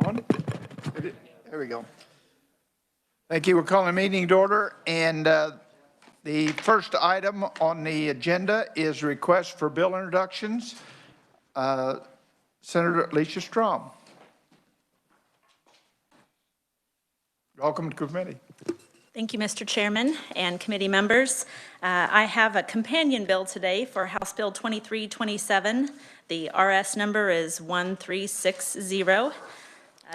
On? There we go. Thank you. We're calling a meeting to order, and the first item on the agenda is request for bill introductions. Senator Alicia Strom. Welcome to committee. Thank you, Mr. Chairman and committee members. I have a companion bill today for House Bill 2327. The RS number is 1360.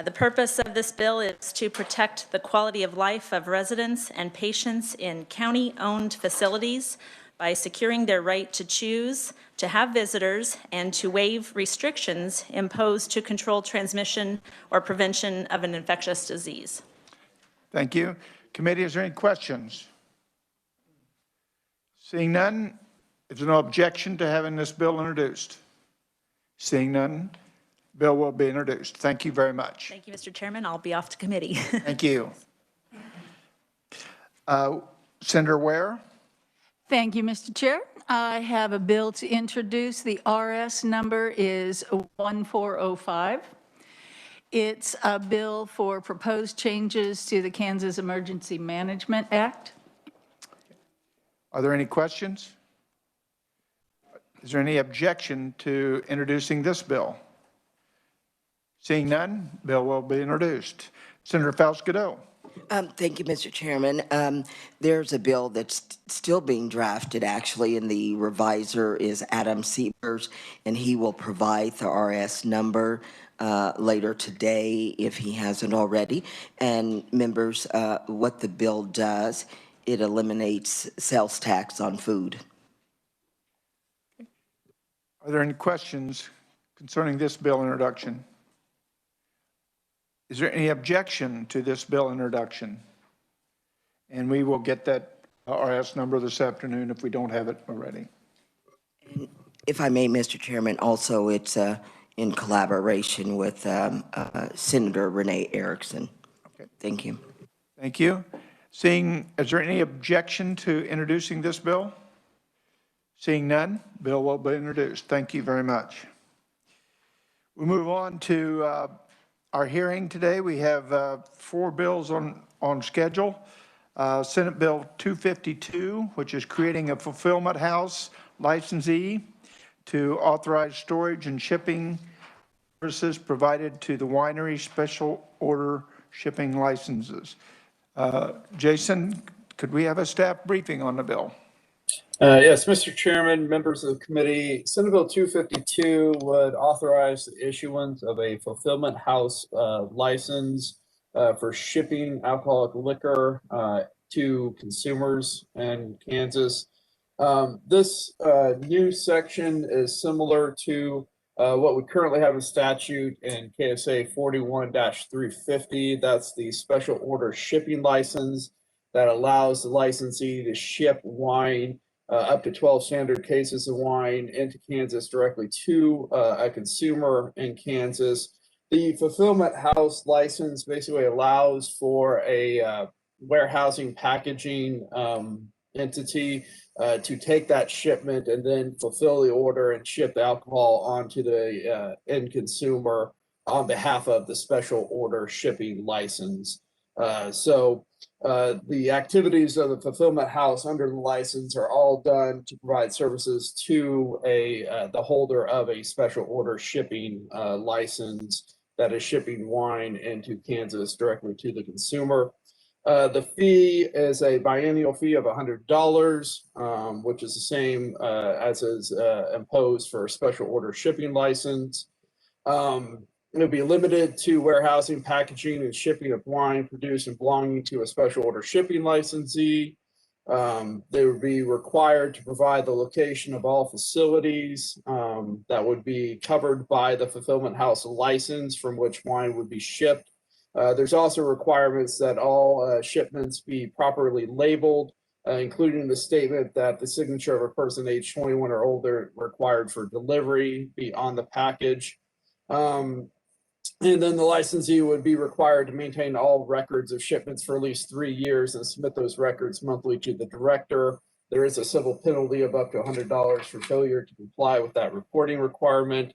The purpose of this bill is to protect the quality of life of residents and patients in county-owned facilities by securing their right to choose, to have visitors, and to waive restrictions imposed to control transmission or prevention of an infectious disease. Thank you. Committee, is there any questions? Seeing none, is there no objection to having this bill introduced? Seeing none, bill will be introduced. Thank you very much. Thank you, Mr. Chairman. I'll be off to committee. Thank you. Senator Ware. Thank you, Mr. Chair. I have a bill to introduce. The RS number is 1405. It's a bill for proposed changes to the Kansas Emergency Management Act. Are there any questions? Is there any objection to introducing this bill? Seeing none, bill will be introduced. Senator Faust-Godot. Thank you, Mr. Chairman. There's a bill that's still being drafted, actually, and the reviser is Adam Siebers, and he will provide the RS number later today if he hasn't already. And members, what the bill does, it eliminates sales tax on food. Are there any questions concerning this bill introduction? Is there any objection to this bill introduction? And we will get that RS number this afternoon if we don't have it already. And if I may, Mr. Chairman, also it's in collaboration with Senator Renee Erickson. Okay. Thank you. Thank you. Is there any objection to introducing this bill? Seeing none, bill will be introduced. Thank you very much. We move on to our hearing today. We have 4 bills on schedule. Senate Bill 252, which is creating a fulfillment house licensee to authorize storage and shipping services provided to the winery special order shipping licenses. Jason, could we have a staff briefing on the bill? Yes, Mr. Chairman, members of the committee, Senate Bill 252 would authorize the issuance of a fulfillment house license for shipping alcoholic liquor to consumers in Kansas. This new section is similar to what we currently have in statute in KSA 41-350. That's the special order shipping license that allows the licensee to ship wine up to 12 standard cases of wine into Kansas directly to a consumer in Kansas. The fulfillment house license basically allows for a warehousing packaging entity to take that shipment and then fulfill the order and ship the alcohol onto the end consumer on behalf of the special order shipping license. The activities of the fulfillment house under the license are all done to provide services to the holder of a special order shipping license that is shipping wine into Kansas directly to the consumer. The fee is a biennial fee of $100, which is the same as is imposed for a special order shipping license. It'll be limited to warehousing, packaging, and shipping of wine produced and belonging to a special order shipping licensee. They would be required to provide the location of all facilities that would be covered by the fulfillment house license from which wine would be shipped. There's also requirements that all shipments be properly labeled, including the statement that the signature of a person age 21 or older required for delivery be on the package. And then the licensee would be required to maintain all records of shipments for at least 3 years and submit those records monthly to the director. There is a civil penalty of up to $100 for failure to comply with that reporting requirement.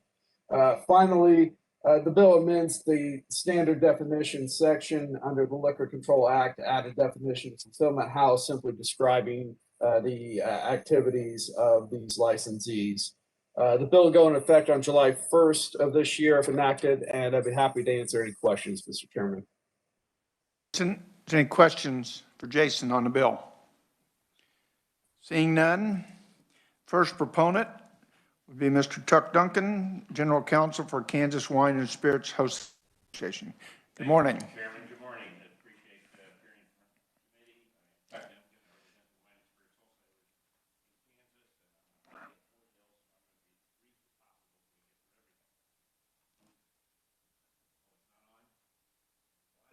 Finally, The bill amends the standard definition section under the Liquor Control Act to add a definition of fulfillment house, simply describing the activities of these licensees. The bill will go into effect on July 1st of this year if enacted, and I'd be happy to answer any questions, Mr. Chairman. Any questions for Jason on the bill? Seeing none, first proponent would be Mr. Tuck Duncan, General Counsel for Kansas Wine and Spirits Host Association. Good morning. Chairman, good morning. I appreciate appearing in the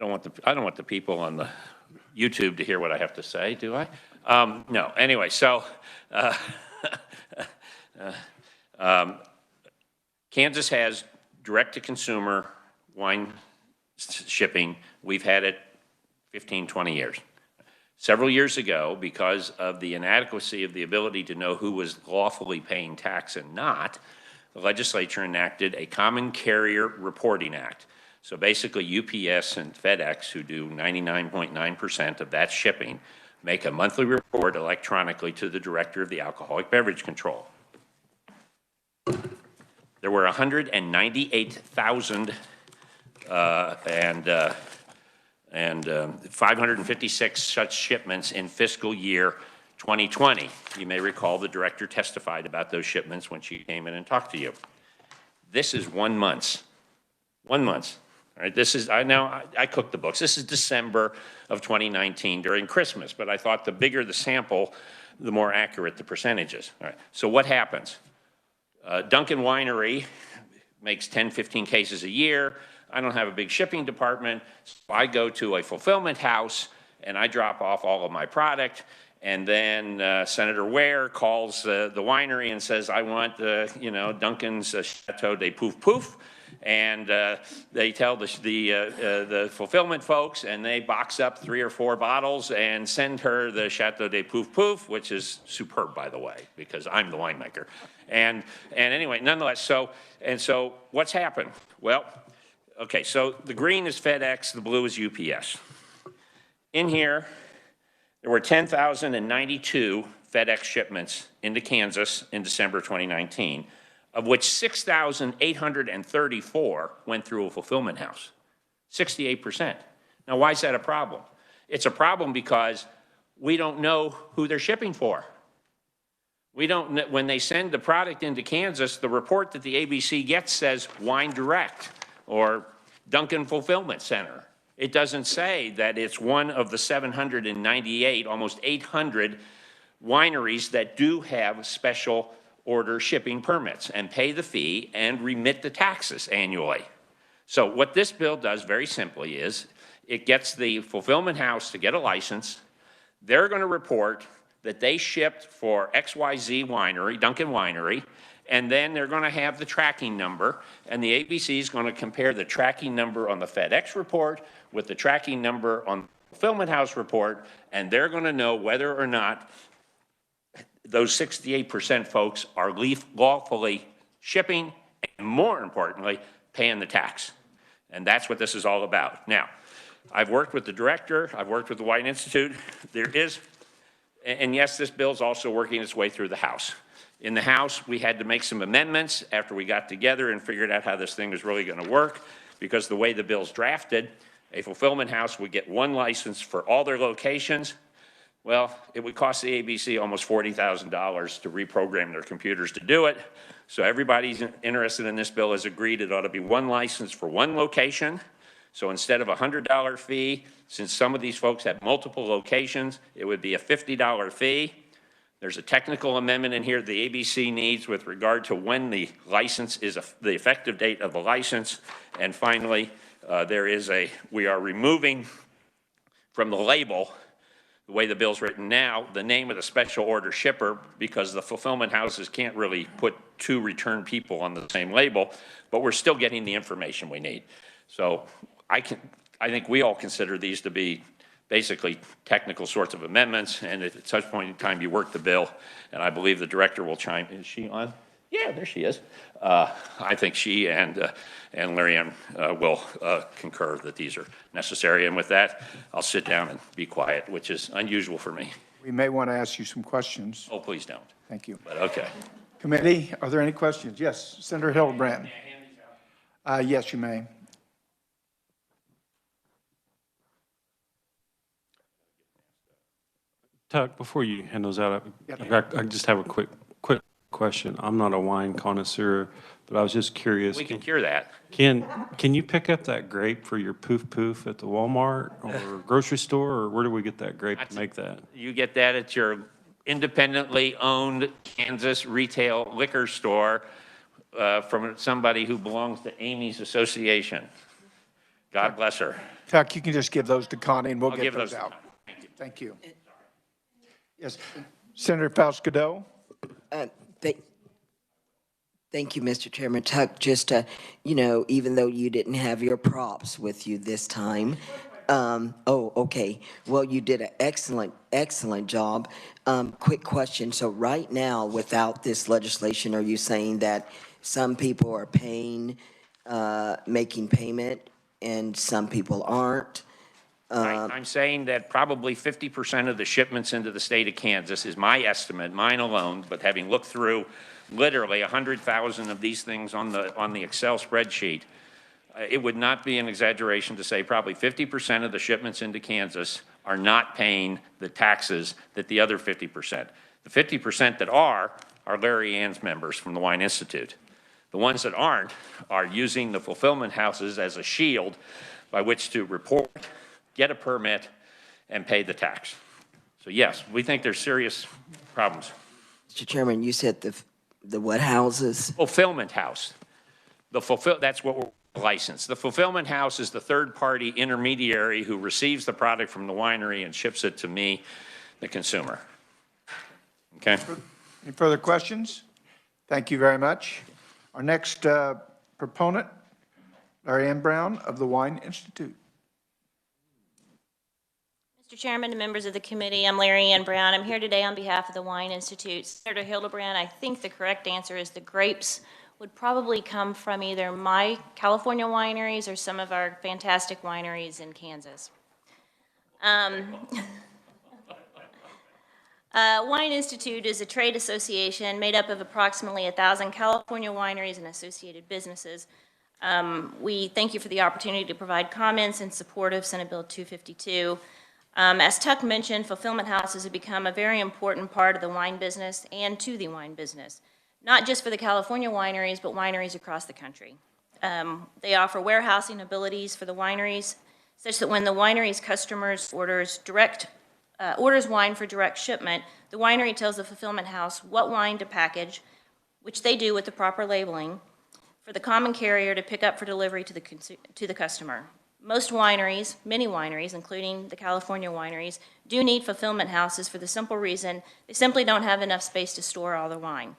committee. I don't want the people on the YouTube to hear what I have to say, do I? No. Anyway, so Kansas has direct-to-consumer wine shipping. We've had it 15, 20 years. Several years ago, because of the inadequacy of the ability to know who was lawfully paying tax and not, the legislature enacted a Common Carrier Reporting Act. So basically, UPS and FedEx, who do 99.9% of that shipping, make a monthly report electronically to the Director of the Alcoholic Beverage Control. There were 198,000 and 556 such shipments in fiscal year 2020. You may recall the director testified about those shipments when she came in and talked to you. This is 1 month. 1 month. All right, this is, I cooked the books. This is December of 2019 during Christmas, but I thought the bigger the sample, the more accurate the percentages. All right, so what happens? Duncan Winery makes 10, 15 cases a year. I don't have a big shipping department, so I go to a fulfillment house and I drop off all of my product, and then Senator Ware calls the winery and says, I want Duncan's Chateau de Pouf Pouf. And they tell the fulfillment folks, and they box up 3 or 4 bottles and send her the Chateau de Pouf Pouf, which is superb, by the way, because I'm the winemaker. And anyway, nonetheless, so what's happened? Well, okay, so the green is FedEx, the blue is UPS. In here, there were 10,092 FedEx shipments into Kansas in December 2019. Of which 6,834 went through a fulfillment house, 68%. Now, why is that a problem? It's a problem because we don't know who they're shipping for. We don't, when they send the product into Kansas, the report that the ABC gets says Wine Direct or Duncan Fulfillment Center. It doesn't say that it's one of the 798, almost 800 wineries that do have special order shipping permits and pay the fee and remit the taxes annually. So what this bill does very simply is it gets the fulfillment house to get a license. They're going to report that they shipped for XYZ winery, Duncan Winery, and then they're going to have the tracking number, and the ABC is going to compare the tracking number on the FedEx report with the tracking number on the fulfillment house report, and they're going to know whether or not those 68% folks are lawfully shipping and, more importantly, paying the tax. And that's what this is all about. Now, I've worked with the director. I've worked with the Wine Institute. There is, and yes, this bill's also working its way through the House. In the House, we had to make some amendments after we got together and figured out how this thing was really going to work, because the way the bill's drafted, a fulfillment house would get 1 license for all their locations. Well, it would cost the ABC almost $40,000 to reprogram their computers to do it. So everybody's interested in this bill has agreed it ought to be 1 license for 1 location. So instead of a $100 fee, since some of these folks have multiple locations, it would be a $50 fee. There's a technical amendment in here the ABC needs with regard to when the license is the effective date of the license. And finally, we are removing from the label, the way the bill's written now, the name of the special order shipper, because the fulfillment houses can't really put 2 return people on the same label, but we're still getting the information we need. So I think we all consider these to be basically technical sorts of amendments, and at such point in time you work the bill, and I believe the director will chime in. Is she on? Yeah, there she is. I think she and Larry Ann will concur that these are necessary. And with that, I'll sit down and be quiet, which is unusual for me. We may want to ask you some questions. Oh, please don't. Thank you. But okay. Committee, are there any questions? Yes, Senator Hildebrand. Yes, you may. Tuck, before you hand those out, Yep. I just have a quick question. I'm not a wine connoisseur, but I was just curious. We can cure that. Can you pick up that grape for your poof poof at the Walmart or grocery store, or where do we get that grape to make that? You get that at your independently owned Kansas retail liquor store from somebody who belongs to Amy's Association. God bless her. Tuck, you can just give those to Connie and we'll I'll get give those those to out. Connie. Thank you. Yes, Senator Faust-Cadeau. Thank you, Mr. Chairman. Tuck, just, even though you didn't have your props with you this time, okay. Well, you did an excellent job. Quick question. So right now, without this legislation, are you saying that some people are making payment and some people aren't? I'm saying that probably 50% of the shipments into the state of Kansas is my estimate, mine alone, but having looked through literally 100,000 of these things on the Excel spreadsheet, it would not be an exaggeration to say probably 50% of the shipments into Kansas are not paying the taxes that the other 50%. The 50% that are Larry Ann's members from the Wine Institute. The ones that aren't are using the fulfillment houses as a shield by which to report, get a permit, and pay the tax. So yes, we think there's serious problems. Mr. Chairman, you said the what houses? Fulfillment house. That's what we're licensed. The fulfillment house is the third-party intermediary who receives the product from the winery and ships it to me, the consumer. Okay? Any further questions? Thank you very much. Our next proponent, Larry Ann Brown of the Wine Institute. Mr. Chairman and members of the committee, I'm Larry Ann Brown. I'm here today on behalf of the Wine Institute. Senator Hildebrand, I think the correct answer is the grapes would probably come from either my California wineries or some of our fantastic wineries in Kansas. Wine Institute is a trade association made up of approximately 1,000 California wineries and associated businesses. We thank you for the opportunity to provide comments in support of Senate Bill 252. As Tuck mentioned, fulfillment houses have become a very important part of the wine business and to the wine business, not just for the California wineries, but wineries across the country. They offer warehousing abilities for the wineries, such that when the winery's customers orders wine for direct shipment, the winery tells the fulfillment house what wine to package, which they do with the proper labeling, for the common carrier to pick up for delivery to the customer. Most wineries, many wineries, including the California wineries, do need fulfillment houses for the simple reason they simply don't have enough space to store all their wine.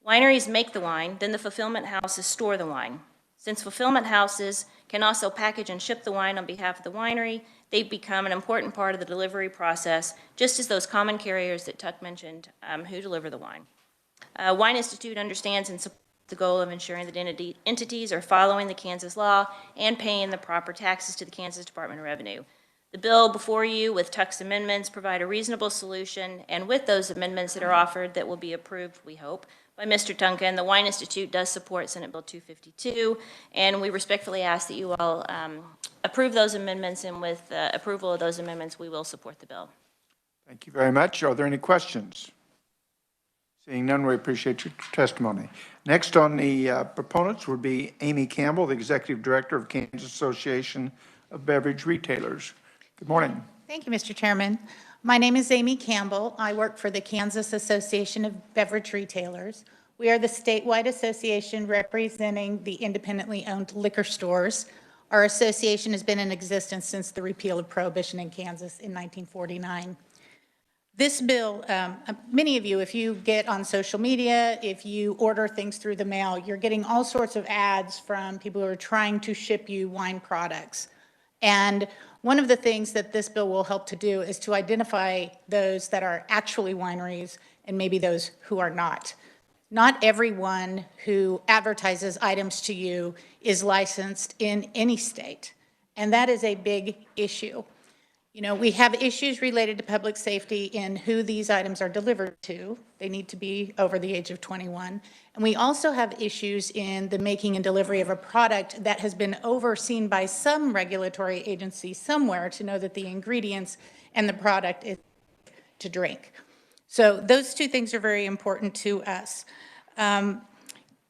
Wineries make the wine, then the fulfillment houses store the wine. Since fulfillment houses can also package and ship the wine on behalf of the winery, they become an important part of the delivery process, just as those common carriers that Tuck mentioned who deliver the wine. Wine Institute understands and supports the goal of ensuring that entities are following the Kansas law and paying the proper taxes to the Kansas Department of Revenue. The bill before you with Tuck's amendments provide a reasonable solution, and with those amendments that are offered that will be approved, we hope, by Mr. Duncan, the Wine Institute does support Senate Bill 252, and we respectfully ask that you all approve those amendments, and with approval of those amendments, we will support the bill. Thank you very much. Are there any questions? Seeing none, we appreciate your testimony. Next on the proponents would be Amy Campbell, the Executive Director of Kansas Association of Beverage Retailers. Good morning. Thank you, Mr. Chairman. My name is Amy Campbell. I work for the Kansas Association of Beverage Retailers. We are the statewide association representing the independently owned liquor stores. Our association has been in existence since the repeal of Prohibition in Kansas in 1949. This bill, many of you, if you get on social media, if you order things through the mail, you're getting all sorts of ads from people who are trying to ship you wine products. And one of the things that this bill will help to do is to identify those that are actually wineries and maybe those who are not. Not everyone who advertises items to you is licensed in any state, and that is a big issue. You know, we have issues related to public safety in who these items are delivered to. They need to be over the age of 21. And we also have issues in the making and delivery of a product that has been overseen by some regulatory agency somewhere to know that the ingredients and the product is to drink. So those two things are very important to us.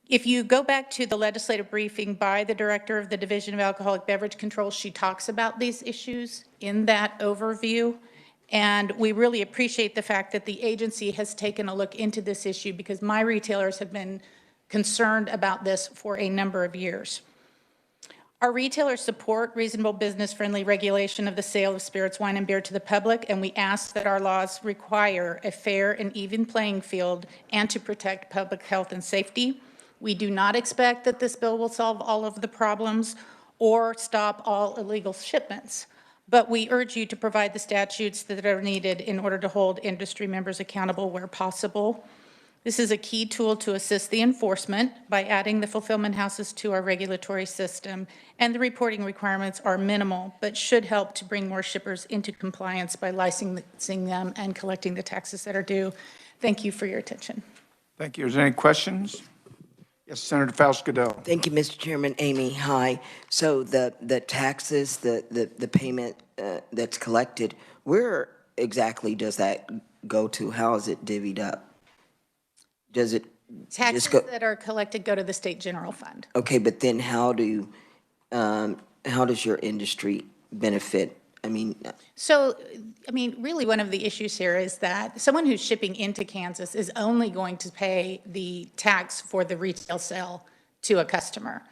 If you go back to the legislative briefing by the Director of the Division of Alcoholic Beverage Control, she talks about these issues in that overview. And we really appreciate the fact that the agency has taken a look into this issue because my retailers have been concerned about this for a number of years. Our retailers support reasonable business-friendly regulation of the sale of spirits, wine, and beer to the public, and we ask that our laws require a fair and even playing field and to protect public health and safety. We do not expect that this bill will solve all of the problems or stop all illegal shipments, but we urge you to provide the statutes that are needed in order to hold industry members accountable where possible. This is a key tool to assist the enforcement by adding the fulfillment houses to our regulatory system, and the reporting requirements are minimal, but should help to bring more shippers into compliance by licensing them and collecting the taxes that are due. Thank you for your attention. Thank you. Is there any questions? Yes, Senator Faust-Goodell. Thank you, Mr. Chairman. Amy, hi. So the taxes, the payment that's collected, where exactly does that go to? How is it divvied up? Does it Taxes just go? that are collected go to the state general fund. Okay, but then how does your industry benefit? I mean, So, really one of the issues here is that someone who's shipping into Kansas is only going to pay the tax for the retail sale to a customer.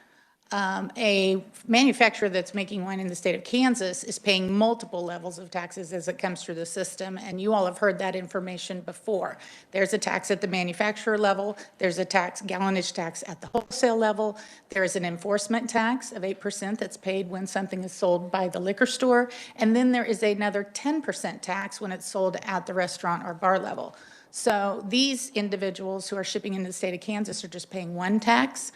A manufacturer that's making wine in the state of Kansas is paying multiple levels of taxes as it comes through the system, and you all have heard that information before. There's a tax at the manufacturer level, there's a gallonage tax at the wholesale level, there is an enforcement tax of 8% that's paid when something is sold by the liquor store, and then there is another 10% tax when it's sold at the restaurant or bar level. So these individuals who are shipping into the state of Kansas are just paying one tax.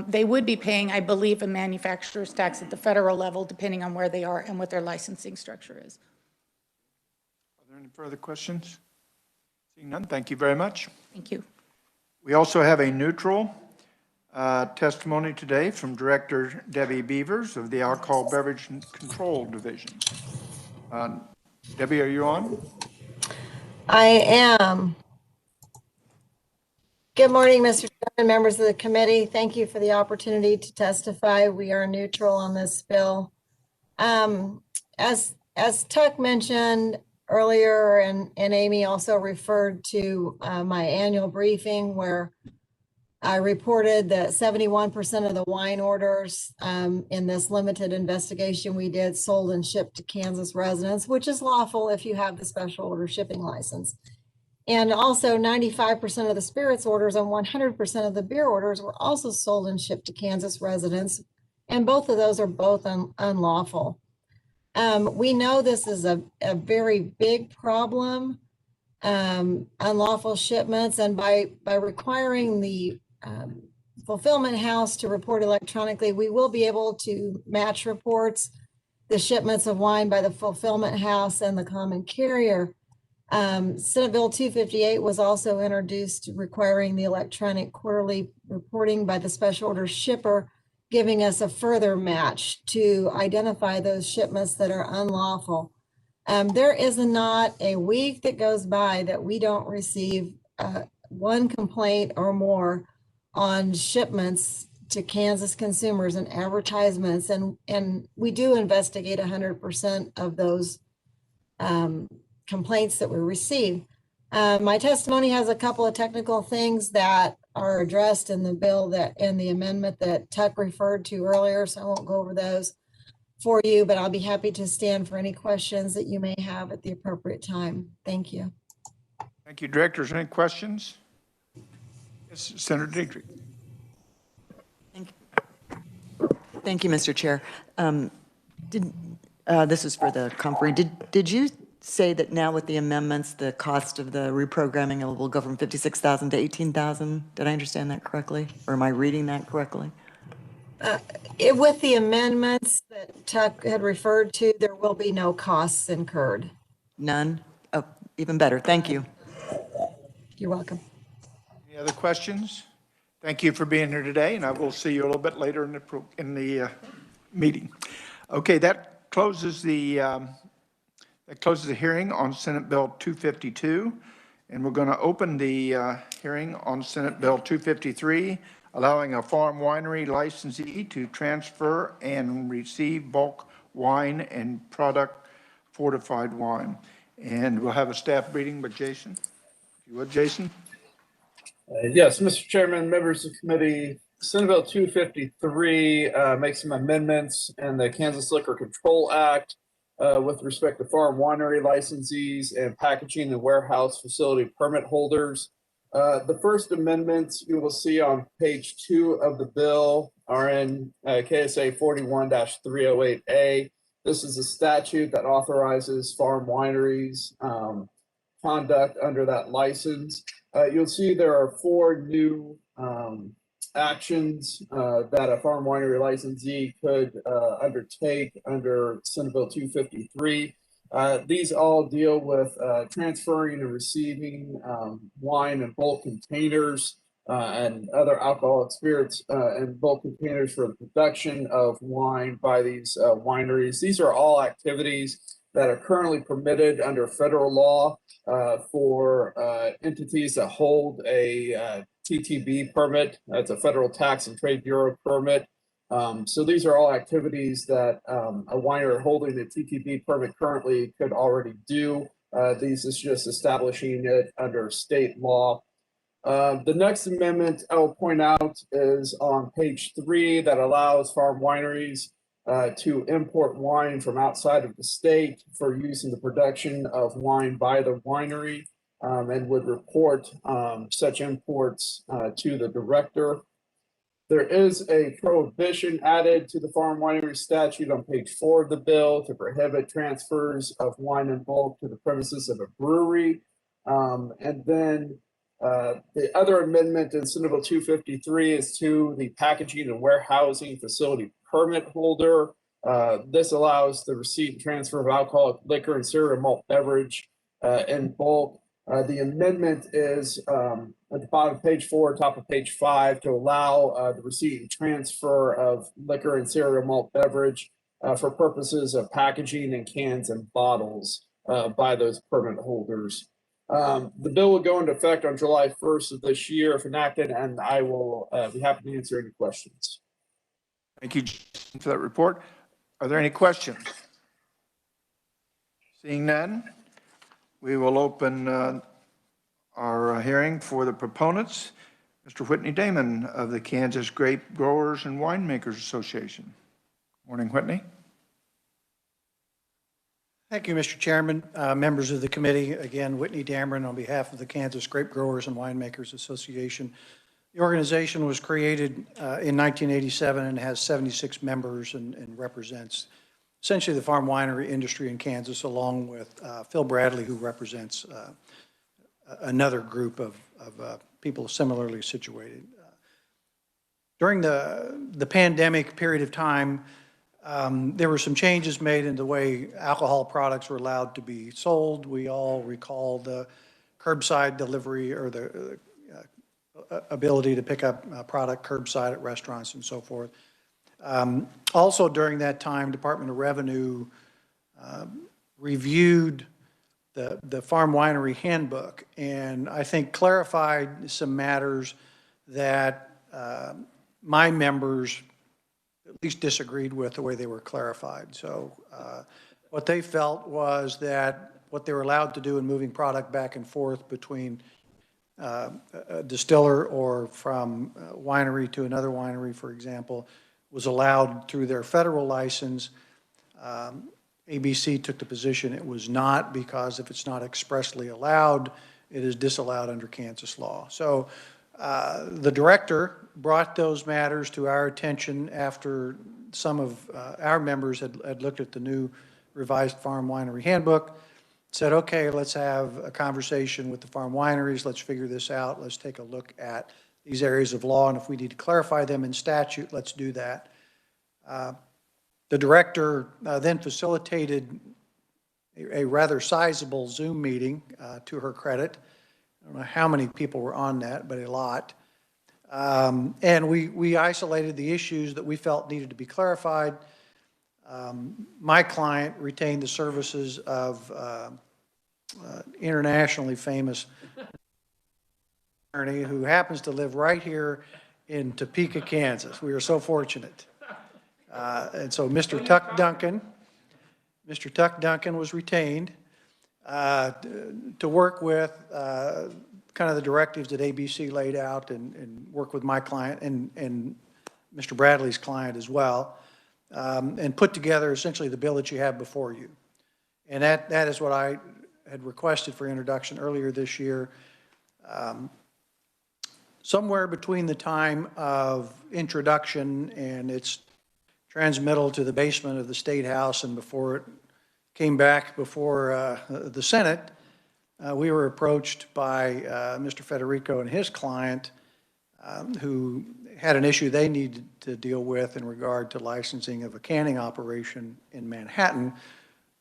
They would be paying, I believe, a manufacturer's tax at the federal level, depending on where they are and what their licensing structure is. Are there any further questions? Seeing none, thank you very much. Thank you. We also have a neutral testimony today from Director Debbie Beavers of the Alcohol Beverage Control Division. Debbie, are you on? I am. Good morning, Mr. Chairman, members of the committee. Thank you for the opportunity to testify. We are neutral on this bill. As Tuck mentioned earlier, and Amy also referred to my annual briefing where I reported that 71% of the wine orders in this limited investigation we did sold and shipped to Kansas residents, which is lawful if you have the special order shipping license. And also 95% of the spirits orders and 100% of the beer orders were also sold and shipped to Kansas residents. And both of those are both unlawful. We know this is a very big problem, unlawful shipments. And by requiring the fulfillment house to report electronically, we will be able to match reports, the shipments of wine by the fulfillment house and the common carrier. Senate Bill 258 was also introduced requiring the electronic quarterly reporting by the special order shipper, giving us a further match to identify those shipments that are unlawful. There is not a week that goes by that we don't receive one complaint or more on shipments to Kansas consumers and advertisements, and we do investigate 100% of those complaints that we receive. My testimony has a couple of technical things that are addressed in the bill that in the amendment that Tuck referred to earlier, so I won't go over those for you, but I'll be happy to stand for any questions that you may have at the appropriate time. Thank you. Thank you, Directors. Any questions? Yes, Senator Dietrich. Thank you, Mr. Chair. This is for the company. Did you say that now with the amendments, the cost of the reprogramming will go from 56,000 to 18,000? Did I understand that correctly? Or am I reading that correctly? With the amendments that Tuck had referred to, there will be no costs incurred. None? Oh, even better. Thank you. You're welcome. Any other questions? Thank you for being here today, and I will see you a little bit later in the meeting. Okay, that closes the hearing on Senate Bill 252, and we're going to open the hearing on Senate Bill 253, allowing a farm winery licensee to transfer and receive bulk wine and product fortified wine. And we'll have a staff briefing by Jason. If you would, Jason. Yes, Mr. Chairman, members of the committee, Senate Bill 253 makes some amendments in the Kansas Liquor Control Act with respect to farm winery licensees and packaging and warehouse facility permit holders. The first amendments you will see on page 2 of the bill are in KSA 41-308A. This is a statute that authorizes farm wineries conduct under that license. You'll see there are 4 new actions that a farm winery licensee could undertake under Senate Bill 253. These all deal with transferring and receiving wine in bulk containers and other alcoholic spirits in bulk containers for the production of wine by these wineries. These are all activities that are currently permitted under federal law for entities that hold a TTB permit. That's a Federal Tax and Trade Bureau permit. So these are all activities that a winery holding a TTB permit currently could already do. These is just establishing it under state law. The next amendment I will point out is on page 3 that allows farm wineries to import wine from outside of the state for use in the production of wine by the winery and would report such imports to the director. There is a prohibition added to the farm winery statute on page 4 of the bill to prohibit transfers of wine in bulk to the premises of a brewery. And then the other amendment in Senate Bill 253 is to the packaging and warehousing facility permit holder. This allows the receipt and transfer of alcoholic liquor and cereal malt beverage in bulk. The amendment is at the bottom of page 4, top of page 5, to allow the receipt and transfer of liquor and cereal malt beverage for purposes of packaging in cans and bottles by those permit holders. The bill will go into effect on July 1st of this year if enacted, and I will be happy to answer any questions. Thank you, Jason, for that report. Are there any questions? Seeing none, we will open our hearing for the proponents. Mr. Whitney Damon of the Kansas Grape Growers and Winemakers Association. Morning, Whitney. Thank you, Mr. Chairman, members of the committee. Again, Whitney Dameron on behalf of the Kansas Grape Growers and Winemakers Association. The organization was created in 1987 and has 76 members and represents essentially the farm winery industry in Kansas, along with Phil Bradley, who represents another group of people similarly situated. During the pandemic period of time, there were some changes made in the way alcohol products were allowed to be sold. We all recall the curbside delivery or the ability to pick up product curbside at restaurants and so forth. Also during that time, Department of Revenue reviewed the Farm Winery Handbook, and I think clarified some matters that my members at least disagreed with the way they were clarified. So what they felt was that what they were allowed to do in moving product back and forth between a distiller or from a winery to another winery, for example, was allowed through their federal license. ABC took the position it was not, because if it's not expressly allowed, it is disallowed under Kansas law. So the director brought those matters to our attention after some of our members had looked at the new revised Farm Winery Handbook. said, okay, let's have a conversation with the farm wineries, let's figure this out, let's take a look at these areas of law, and if we need to clarify them in statute, let's do that. The director then facilitated a rather sizable Zoom meeting, to her credit. I don't know how many people were on that, but a lot. And we isolated the issues that we felt needed to be clarified. My client retained the services of internationally famous attorney who happens to live right here in Topeka, Kansas. We are so fortunate. And so Mr. Tuck Duncan was retained to work with kind of the directives that ABC laid out and work with my client and Mr. Bradley's client as well, and put together essentially the bill that you have before you. And that is what I had requested for introduction earlier this year. Somewhere between the time of introduction and its transmittal to the basement of the State House and before it came back before the Senate, we were approached by Mr. Federico and his client, who had an issue they needed to deal with in regard to licensing of a canning operation in Manhattan.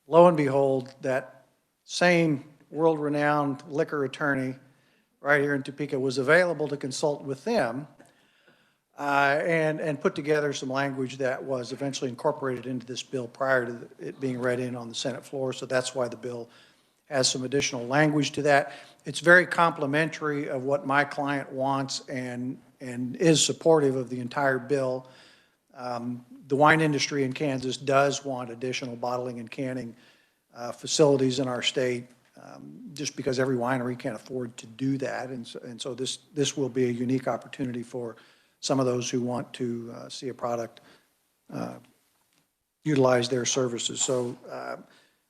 Lo and behold, that same world-renowned liquor attorney right here in Topeka was available to consult with them and put together some language that was eventually incorporated into this bill prior to it being read in on the Senate floor. So that's why the bill has some additional language to that. It's very complimentary of what my client wants and is supportive of the entire bill. The wine industry in Kansas does want additional bottling and canning facilities in our state, just because every winery can't afford to do that. And so this will be a unique opportunity for some of those who want to see a product utilize their services. So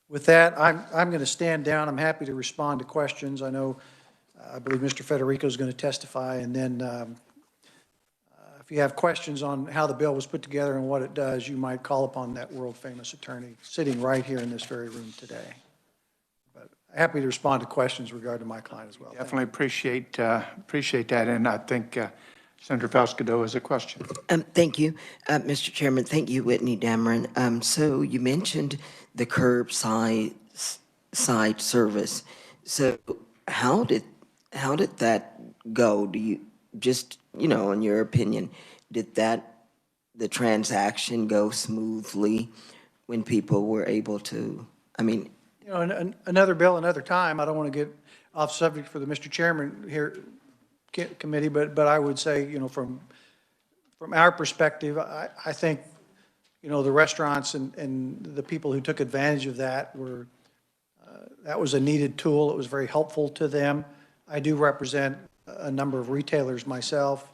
with that, I'm going to stand down. I'm happy to respond to questions. I know, I believe Mr. Federico is going to testify, and then if you have questions on how the bill was put together and what it does, you might call upon that world-famous attorney sitting right here in this very room today. But happy to respond to questions regarding my client as well. Definitely appreciate that, and I think Senator Falscado has a question. Thank you, Mr. Chairman. Thank you, Whitney Dameron. So you mentioned the curbside service. So how did that go? Do you just, in your opinion, did the transaction go smoothly when people were able to, Another bill, another time. I don't want to get off subject for the Mr. Chairman here committee, but I would say, from our perspective, I think, the restaurants and the people who took advantage of that that was a needed tool. It was very helpful to them. I do represent a number of retailers myself.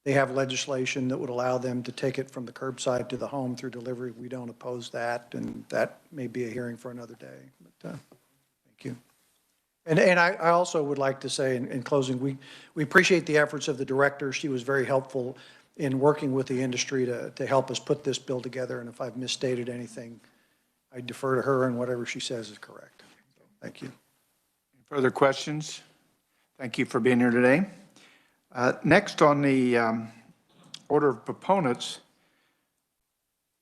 They have legislation that would allow them to take it from the curbside to the home through delivery. We don't oppose that, and that may be a hearing for another day. But thank you. And I also would like to say in closing, we appreciate the efforts of the director. She was very helpful in working with the industry to help us put this bill together. And if I've misstated anything, I defer to her, and whatever she says is correct. So, thank you. Further questions? Thank you for being here today. Next on the order of proponents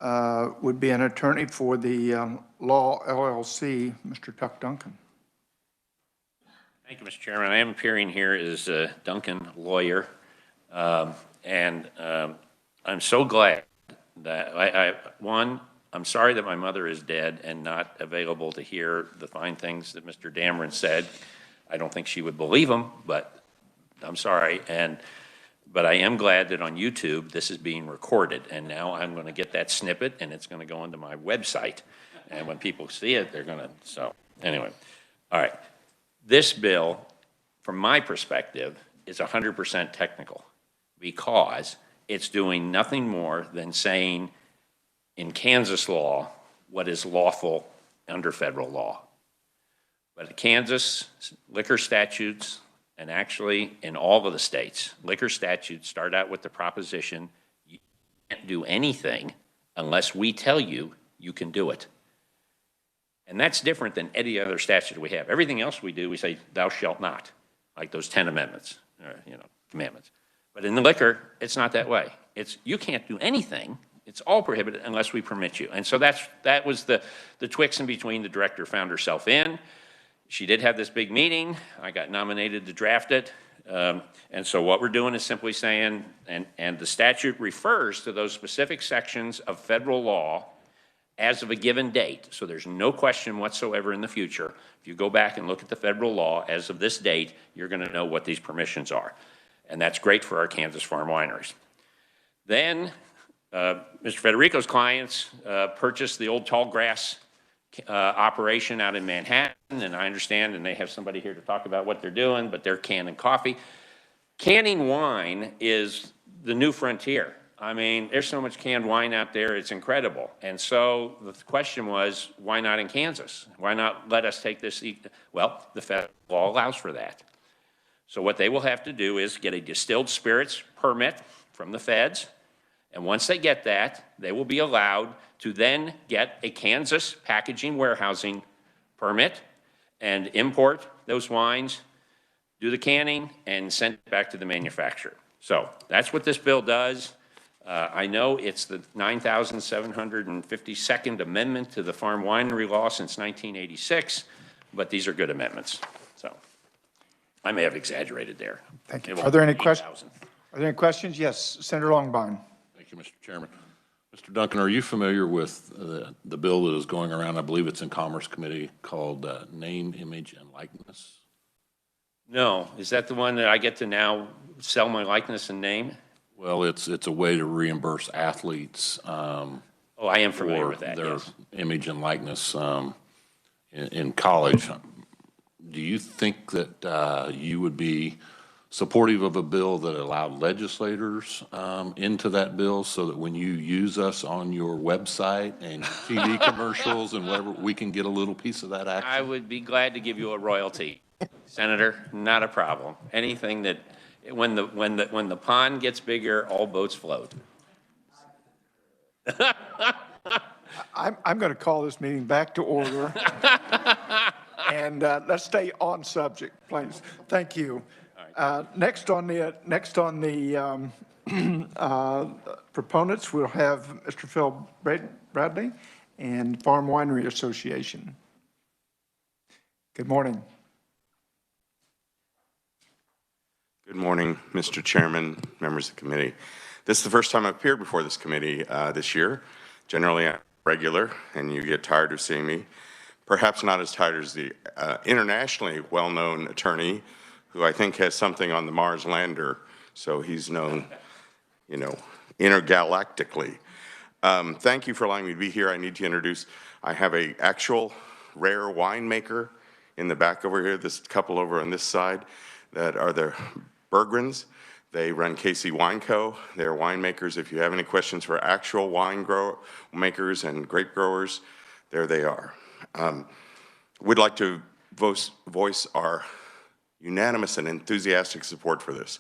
would be an attorney for the Law LLC, Mr. Tuck Duncan. Thank you, Mr. Chairman. I am appearing here as Duncan, lawyer, and I'm so glad that I'm sorry that my mother is dead and not available to hear the fine things that Mr. Dameron said. I don't think she would believe them, but I'm sorry. But I am glad that on YouTube this is being recorded, and now I'm going to get that snippet and it's going to go onto my website. And when people see it, they're going to, so anyway. All right. This bill, from my perspective, is 100% technical because it's doing nothing more than saying in Kansas law what is lawful under federal law. But Kansas liquor statutes, and actually in all of the states, liquor statutes start out with the proposition you can't do anything unless we tell you you can do it. And that's different than any other statute we have. Everything else we do, we say, thou shalt not, like those 10 amendments, or, commandments. But in the liquor, it's not that way. It's, you can't do anything. It's all prohibited unless we permit you. And so that was the twix in between. The director found herself in. She did have this big meeting. I got nominated to draft it. And so what we're doing is simply saying, and the statute refers to those specific sections of federal law as of a given date. So there's no question whatsoever in the future. If you go back and look at the federal law as of this date, you're going to know what these permissions are. And that's great for our Kansas farm wineries. Then Mr. Federico's clients purchased the old tall grass operation out in Manhattan, and I understand, and they have somebody here to talk about what they're doing, but they're canning coffee. Canning wine is the new frontier. I mean, there's so much canned wine out there, it's incredible. And so the question was, why not in Kansas? Why not let us take this? Well, the federal law allows for that. So what they will have to do is get a distilled spirits permit from the feds. And once they get that, they will be allowed to then get a Kansas packaging warehousing permit and import those wines, do the canning, and send it back to the manufacturer. So that's what this bill does. I know it's the 9,752nd amendment to the farm winery law since 1986, but these are good amendments. So I may have exaggerated there. Thank you. Are there any questions? Are there any questions? Yes, Senator Longbine. Thank you, Mr. Chairman. Mr. Duncan, are you familiar with the bill that is going around? I believe it's in Commerce Committee called Name, Image, and Likeness. No, is that the one that I get to now sell my likeness and name? Well, it's a way to reimburse athletes. Oh, I am familiar with that, their yes. image and likeness in college. Do you think that you would be supportive of a bill that allowed legislators into that bill so that when you use us on your website and TV commercials and whatever, we can get a little piece of that action? I would be glad to give you a royalty, Senator, not a problem. Anything that, when the pond gets bigger, all boats float. I'm going to call this meeting back to order. And let's stay on subject, please. Thank you. Next on the proponents, we'll have Mr. Phil Bradley and Farm Winery Association. Good morning. Good morning, Mr. Chairman, members of the committee. This is the first time I've appeared before this committee this year. Generally, I'm regular, and you get tired of seeing me. Perhaps not as tired as the internationally well-known attorney who I think has something on the Mars lander, so he's known, intergalactically. Thank you for allowing me to be here. I need to introduce, I have a actual rare winemaker in the back over here, this couple over on this side, that are the Bergrens. They run KC Wine Co. They're winemakers. If you have any questions for actual wine makers and grape growers, there they are. We'd like to voice our unanimous and enthusiastic support for this.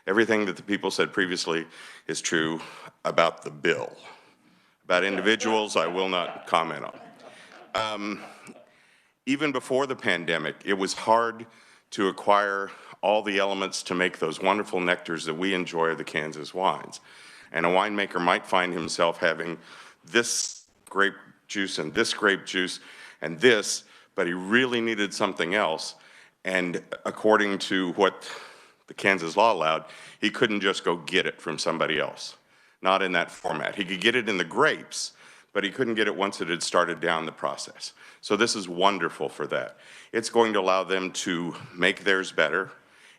Everything that the people said previously is true about the bill. About individuals, I will not comment on. Even before the pandemic, it was hard to acquire all the elements to make those wonderful nectars that we enjoy of the Kansas wines. And a winemaker might find himself having this grape juice and this grape juice and this, but he really needed something else. And according to what the Kansas law allowed, he couldn't just go get it from somebody else. Not in that format. He could get it in the grapes, but he couldn't get it once it had started down the process. So this is wonderful for that. It's going to allow them to make theirs better.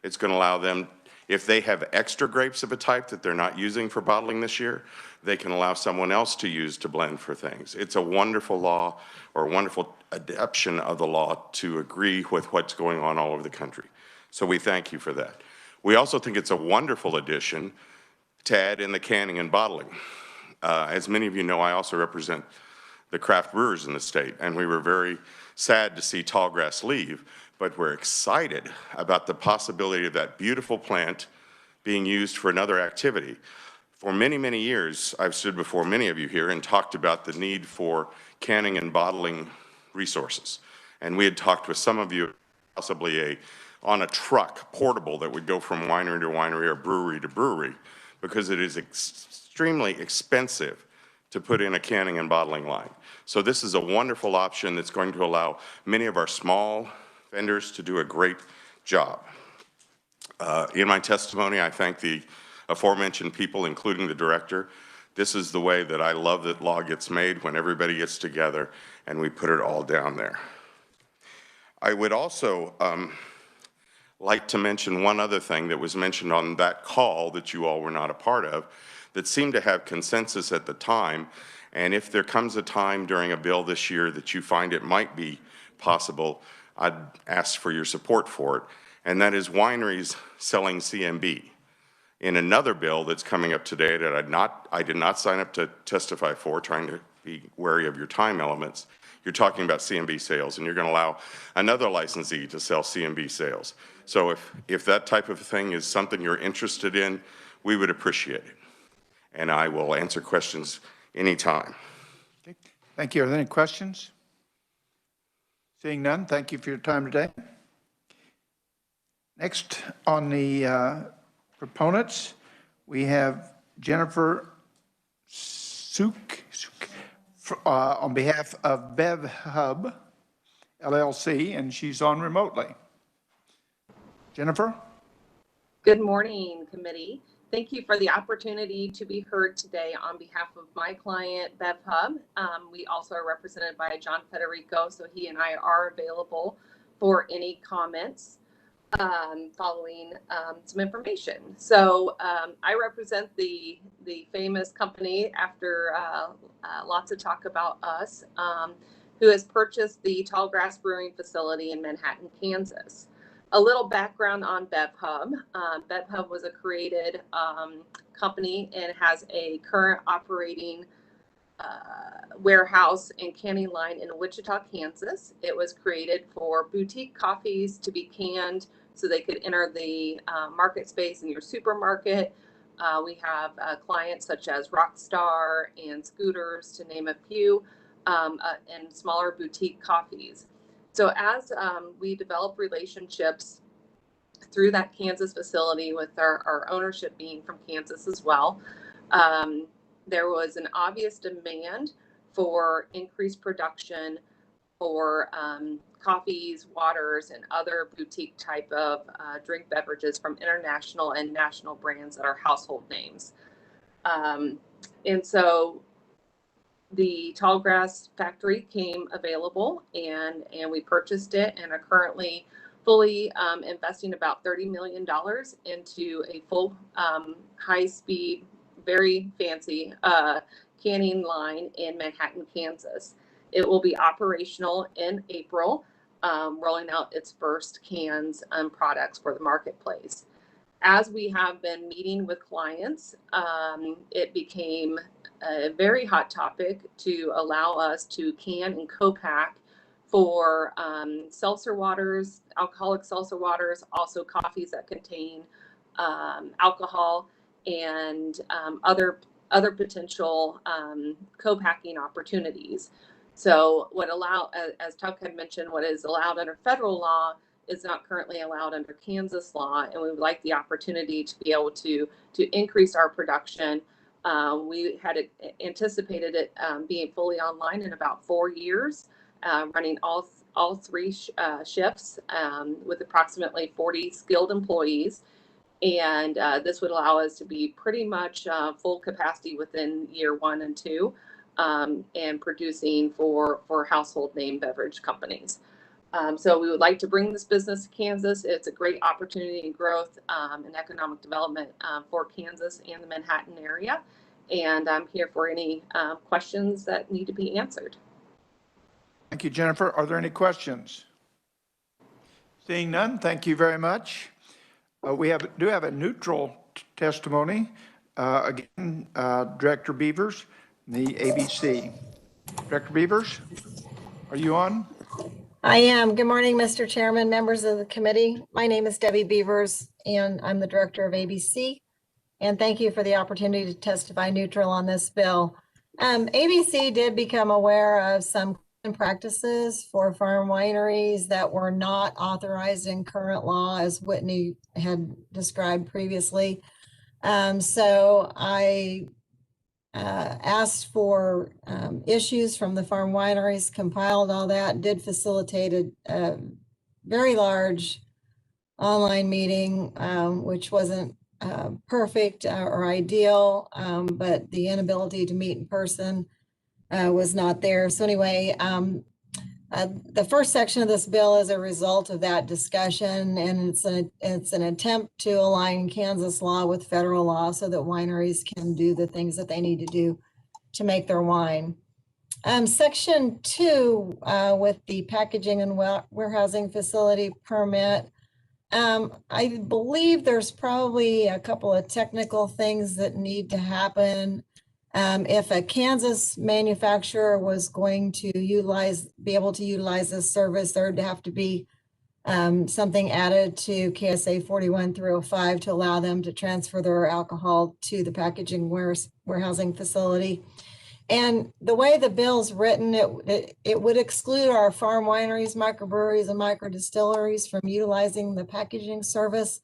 It's going to allow them, if they have extra grapes of a type that they're not using for bottling this year, they can allow someone else to use to blend for things. It's a wonderful law, or a wonderful adaptation of the law to agree with what's going on all over the country. So we thank you for that. We also think it's a wonderful addition to add in the canning and bottling. As many of you know, I also represent the craft brewers in the state, and we were very sad to see Tallgrass leave, but we're excited about the possibility of that beautiful plant being used for another activity. For many, many years, I've stood before many of you here and talked about the need for canning and bottling resources. And we had talked with some of you, possibly on a truck, portable, that would go from winery to winery or brewery to brewery, because it is extremely expensive to put in a canning and bottling line. So this is a wonderful option that's going to allow many of our small vendors to do a great job. In my testimony, I thank the aforementioned people, including the director. This is the way that I love that law gets made, when everybody gets together and we put it all down there. I would also like to mention one other thing that was mentioned on that call that you all were not a part of, that seemed to have consensus at the time. And if there comes a time during a bill this year that you find it might be possible, I'd ask for your support for it. And that is wineries selling CMB. In another bill that's coming up today that I did not sign up to testify for, trying to be wary of your time elements, you're talking about CMB sales, and you're going to allow another licensee to sell CMB sales. So if that type of thing is something you're interested in, we would appreciate it. And I will answer questions anytime. Okay. Thank you. Are there any questions? Seeing none, thank you for your time today. Next on the proponents, we have Jennifer Suk on behalf of BevHub LLC, and she's on remotely. Jennifer? Good morning, committee. Thank you for the opportunity to be heard today on behalf of my client, BevHub. We also are represented by John Federico, so he and I are available for any comments following some information. So I represent the famous company, after lots of talk about us, who has purchased the Tallgrass Brewing facility in Manhattan, Kansas. A little background on BevHub. BevHub was a created company and has a current operating warehouse and canning line in Wichita, Kansas. It was created for boutique coffees to be canned so they could enter the market space in your supermarket. We have clients such as Rockstar and Scooters, to name a few, and smaller boutique coffees. So as we develop relationships through that Kansas facility, with our ownership being from Kansas as well, there was an obvious demand for increased production for coffees, waters, and other boutique type of drink beverages from international and national brands that are household names. And so the Tallgrass factory came available, and we purchased it, and are currently fully investing about $30 million into a full high-speed, very fancy canning line in Manhattan, Kansas. It will be operational in April, rolling out its first cans and products for the marketplace. As we have been meeting with clients, it became a very hot topic to allow us to can and co-pack for seltzer waters, alcoholic seltzer waters, also coffees that contain alcohol, and other potential co-packing opportunities. So what as Tuck had mentioned, what is allowed under federal law is not currently allowed under Kansas law, and we would like the opportunity to be able to increase our production. We had anticipated it being fully online in about 4 years, running all three shifts with approximately 40 skilled employees. And this would allow us to be pretty much full capacity within year 1 and 2, and producing for household name beverage companies. So we would like to bring this business to Kansas. It's a great opportunity and growth and economic development for Kansas and the Manhattan area. And I'm here for any questions that need to be answered. Thank you, Jennifer. Are there any questions? Seeing none, thank you very much. We do have a neutral testimony. Again, Director Beavers, the ABC. Director Beavers, are you on? I am. Good morning, Mr. Chairman, members of the committee. My name is Debbie Beavers, and I'm the director of ABC. And thank you for the opportunity to testify neutral on this bill. ABC did become aware of some practices for farm wineries that were not authorized in current law, as Whitney had described previously. So I asked for issues from the farm wineries, compiled all that, did facilitate a very large online meeting, which wasn't perfect or ideal, but the inability to meet in person was not there. So anyway, the first section of this bill is a result of that discussion, and it's an attempt to align Kansas law with federal law so that wineries can do the things that they need to do to make their wine. Section 2, with the packaging and warehousing facility permit, I believe there's probably a couple of technical things that need to happen. If a Kansas manufacturer was going to be able to utilize this service, there'd have to be something added to KSA 41-305 to allow them to transfer their alcohol to the packaging warehousing facility. And the way the bill's written, it would exclude our farm wineries, microbreweries, and microdistilleries from utilizing the packaging service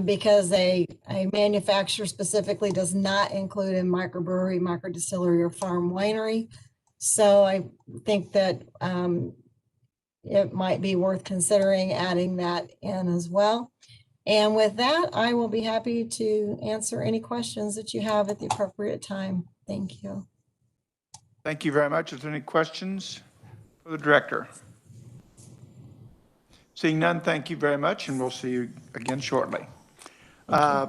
because a manufacturer specifically does not include a microbrewery, microdistillery, or farm winery. So I think that it might be worth considering adding that in as well. And with that, I will be happy to answer any questions that you have at the appropriate time. Thank you. Thank you very much. Is there any questions for the director? Seeing none, thank you very much, and we'll see you again shortly. I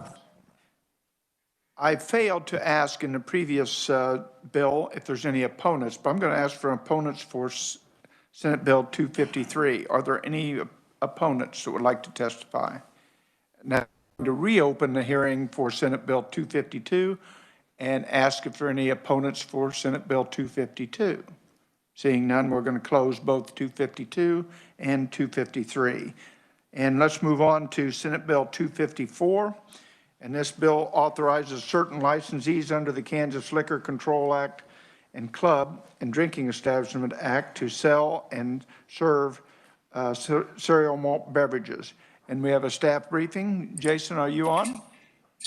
failed to ask in the previous bill if there's any opponents, but I'm going to ask for opponents for Senate Bill 253. Are there any opponents that would like to testify? Now, to reopen the hearing for Senate Bill 252 and ask if there are any opponents for Senate Bill 252. Seeing none, we're going to close both 252 and 253. And let's move on to Senate Bill 254. And this bill authorizes certain licensees under the Kansas Liquor Control Act and Club and Drinking Establishment Act to sell and serve cereal malt beverages. And we have a staff briefing. Jason, are you on?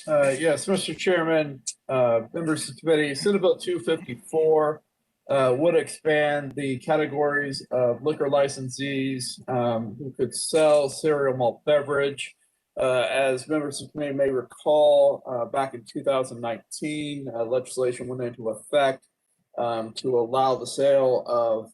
Yes, Mr. Chairman, members of the committee, Senate Bill 254 would expand the categories of liquor licensees who could sell cereal malt beverage. As members of the committee may recall, back in 2019, legislation went into effect to allow the sale of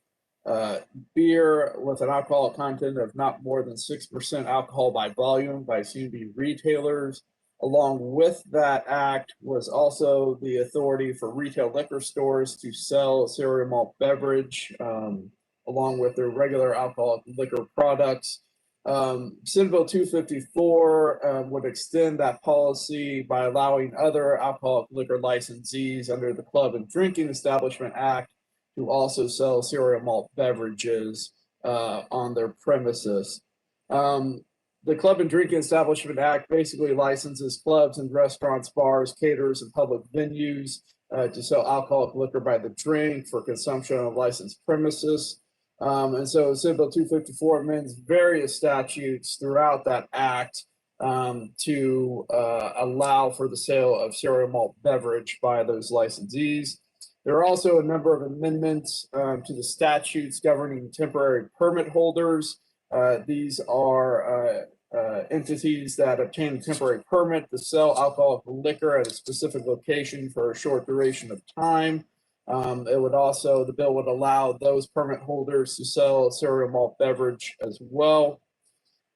beer with an alcohol content of not more than 6% alcohol by volume by CB retailers. Along with that act was also the authority for retail liquor stores to sell cereal malt beverage along with their regular alcoholic liquor products. Senate Bill 254 would extend that policy by allowing other alcoholic liquor licensees under the Club and Drinking Establishment Act to also sell cereal malt beverages on their premises. The Club and Drinking Establishment Act basically licenses clubs and restaurants, bars, caterers, and public venues to sell alcoholic liquor by the drink for consumption on licensed premises. And so Senate Bill 254 amends various statutes throughout that act to allow for the sale of cereal malt beverage by those licensees. There are also a number of amendments to the statutes governing temporary permit holders. These are entities that obtain a temporary permit to sell alcoholic liquor at a specific location for a short duration of time. The bill would allow those permit holders to sell cereal malt beverage as well.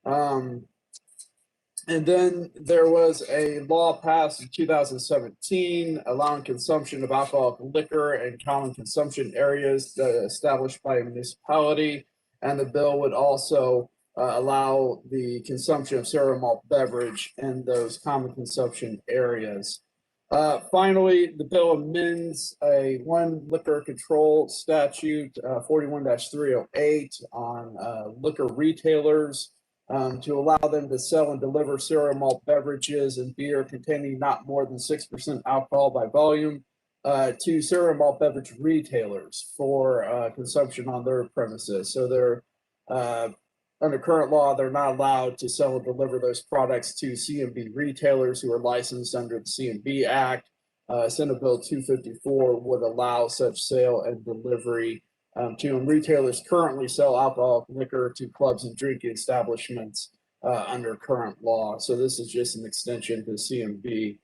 And then there was a law passed in 2017 allowing consumption of alcoholic liquor in common consumption areas established by a municipality. And the bill would also allow the consumption of cereal malt beverage in those common consumption areas. Finally, the bill amends one liquor control statute, 41-308, on liquor retailers to allow them to sell and deliver cereal malt beverages and beer containing not more than 6% alcohol by volume to cereal malt beverage retailers for consumption on their premises. So they're under current law, they're not allowed to sell and deliver those products to CMB retailers who are licensed under the CMB Act. Senate Bill 254 would allow such sale and delivery to them. Retailers currently sell alcoholic liquor to clubs and drinking establishments under current law. So this is just an extension to CMB.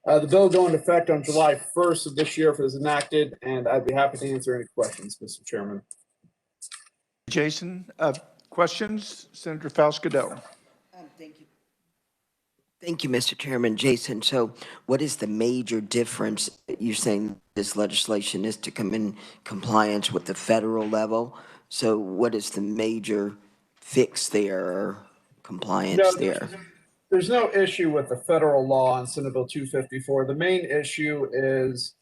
The bill going into effect on July 1st of this year if it is enacted, and I'd be happy to answer any questions, Mr. Chairman. Jason, questions? Senator Falscadell. Thank you. Thank you, Mr. Chairman. Jason, so what is the major difference? You're saying this legislation is to come in compliance with the federal level. So what is the major fix there or compliance there? There's no issue with the federal law on Senate Bill 254. The main issue is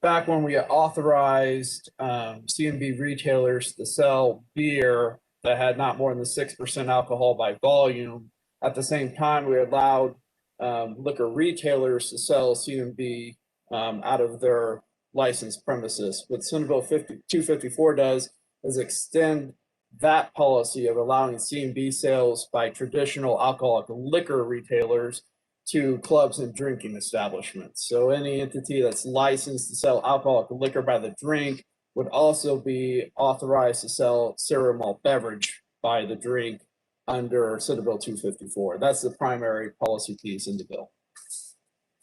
back when we authorized CMB retailers to sell beer that had not more than 6% alcohol by volume. At the same time, we allowed liquor retailers to sell CMB out of their licensed premises. What Senate Bill 254 does is extend that policy of allowing CMB sales by traditional alcoholic liquor retailers to clubs and drinking establishments. So any entity that's licensed to sell alcoholic liquor by the drink would also be authorized to sell cereal malt beverage by the drink under Senate Bill 254. That's the primary policy piece in the bill.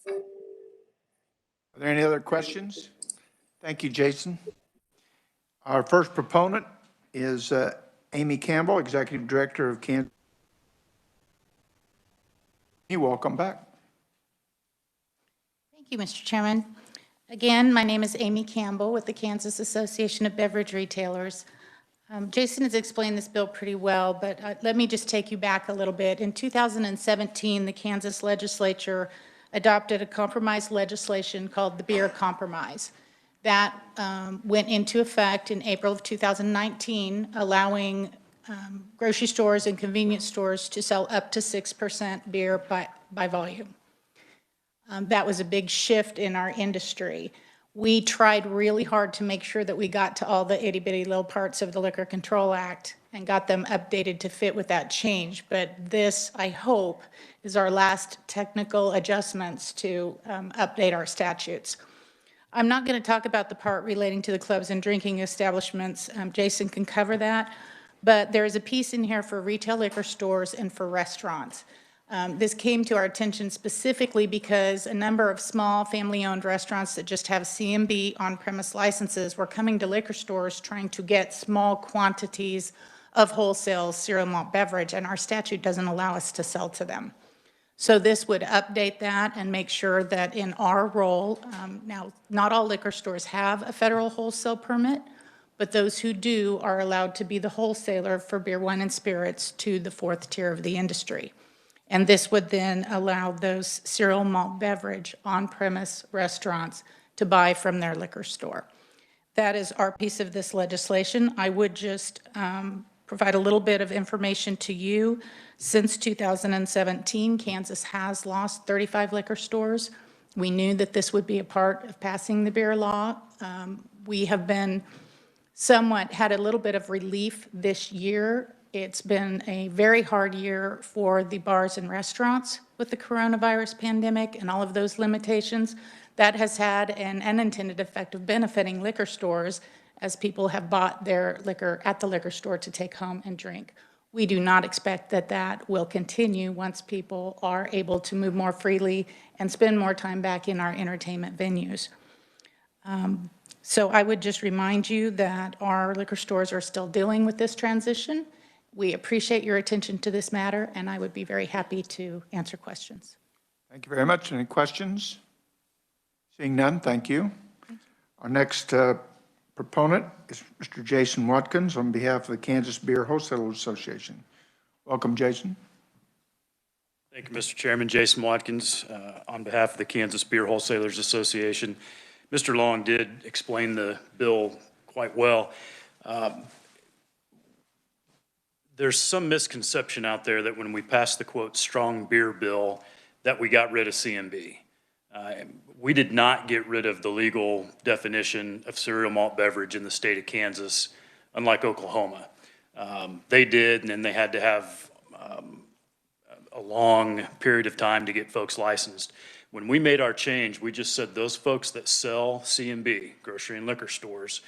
Are there any other questions? Thank you, Jason. Our first proponent is Amy Campbell, Executive Director of Kansas. Welcome back. Thank you, Mr. Chairman. Again, my name is Amy Campbell with the Kansas Association of Beverage Retailers. Jason has explained this bill pretty well, but let me just take you back a little bit. In 2017, the Kansas Legislature adopted a compromise legislation called the Beer Compromise. That went into effect in April of 2019, allowing grocery stores and convenience stores to sell up to 6% beer by volume. That was a big shift in our industry. We tried really hard to make sure that we got to all the itty bitty little parts of the Liquor Control Act and got them updated to fit with that change. But this, I hope, is our last technical adjustments to update our statutes. I'm not going to talk about the part relating to the clubs and drinking establishments. Jason can cover that. But there is a piece in here for retail liquor stores and for restaurants. This came to our attention specifically because a number of small family-owned restaurants that just have CMB on-premise licenses were coming to liquor stores trying to get small quantities of wholesale cereal malt beverage, and our statute doesn't allow us to sell to them. So this would update that and make sure that in our role, now not all liquor stores have a federal wholesale permit, but those who do are allowed to be the wholesaler for beer, wine, and spirits to the fourth tier of the industry. And this would then allow those cereal malt beverage on-premise restaurants to buy from their liquor store. That is our piece of this legislation. I would just provide a little bit of information to you. Since 2017, Kansas has lost 35 liquor stores. We knew that this would be a part of passing the beer law. We have been had a little bit of relief this year. It's been a very hard year for the bars and restaurants with the coronavirus pandemic and all of those limitations. That has had an unintended effect of benefiting liquor stores as people have bought their liquor at the liquor store to take home and drink. We do not expect that that will continue once people are able to move more freely and spend more time back in our entertainment venues. So I would just remind you that our liquor stores are still dealing with this transition. We appreciate your attention to this matter, and I would be very happy to answer questions. Thank you very much. Any questions? Seeing none, thank you. Our next proponent is Mr. Jason Watkins on behalf of the Kansas Beer Wholesalers Association. Welcome, Jason. Thank you, Mr. Chairman. Jason Watkins on behalf of the Kansas Beer Wholesalers Association. Mr. Long did explain the bill quite well. There's some misconception out there that when we passed the quote strong beer bill that we got rid of CMB. We did not get rid of the legal definition of cereal malt beverage in the state of Kansas, unlike Oklahoma. They did, and then they had to have a long period of time to get folks licensed. When we made our change, we just said those folks that sell C&B, grocery and liquor stores,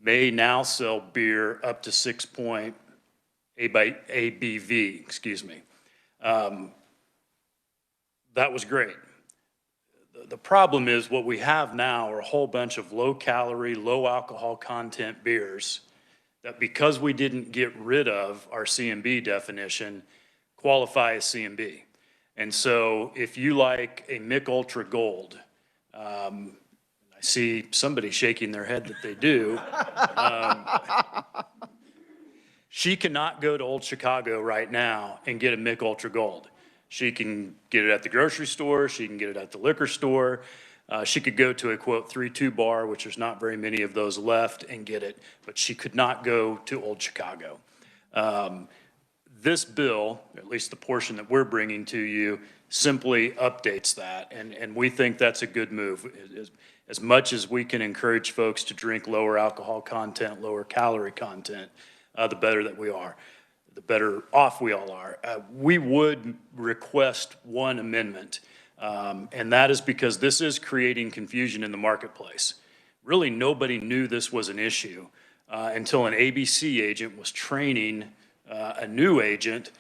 may now sell beer up to 6.8 by ABV, excuse me. That was great. The problem is what we have now are a whole bunch of low-calorie, low-alcohol content beers that, because we didn't get rid of our C&B definition, qualify as C&B. And so if you like a Mick Ultra Gold, I see somebody shaking their head that they do, she cannot go to Old Chicago right now and get a Mick Ultra Gold. She can get it at the grocery store, she can get it at the liquor store, she could go to a quote 3-2 bar, which there's not very many of those left, and get it, but she could not go to Old Chicago. This bill, at least the portion that we're bringing to you, simply updates that, and we think that's a good move. As much as we can encourage folks to drink lower alcohol content, lower calorie content, the better that we are, the better off we all are. We would request one amendment, and that is because this is creating confusion in the marketplace. Really, nobody knew this was an issue until an ABC agent was training a new agent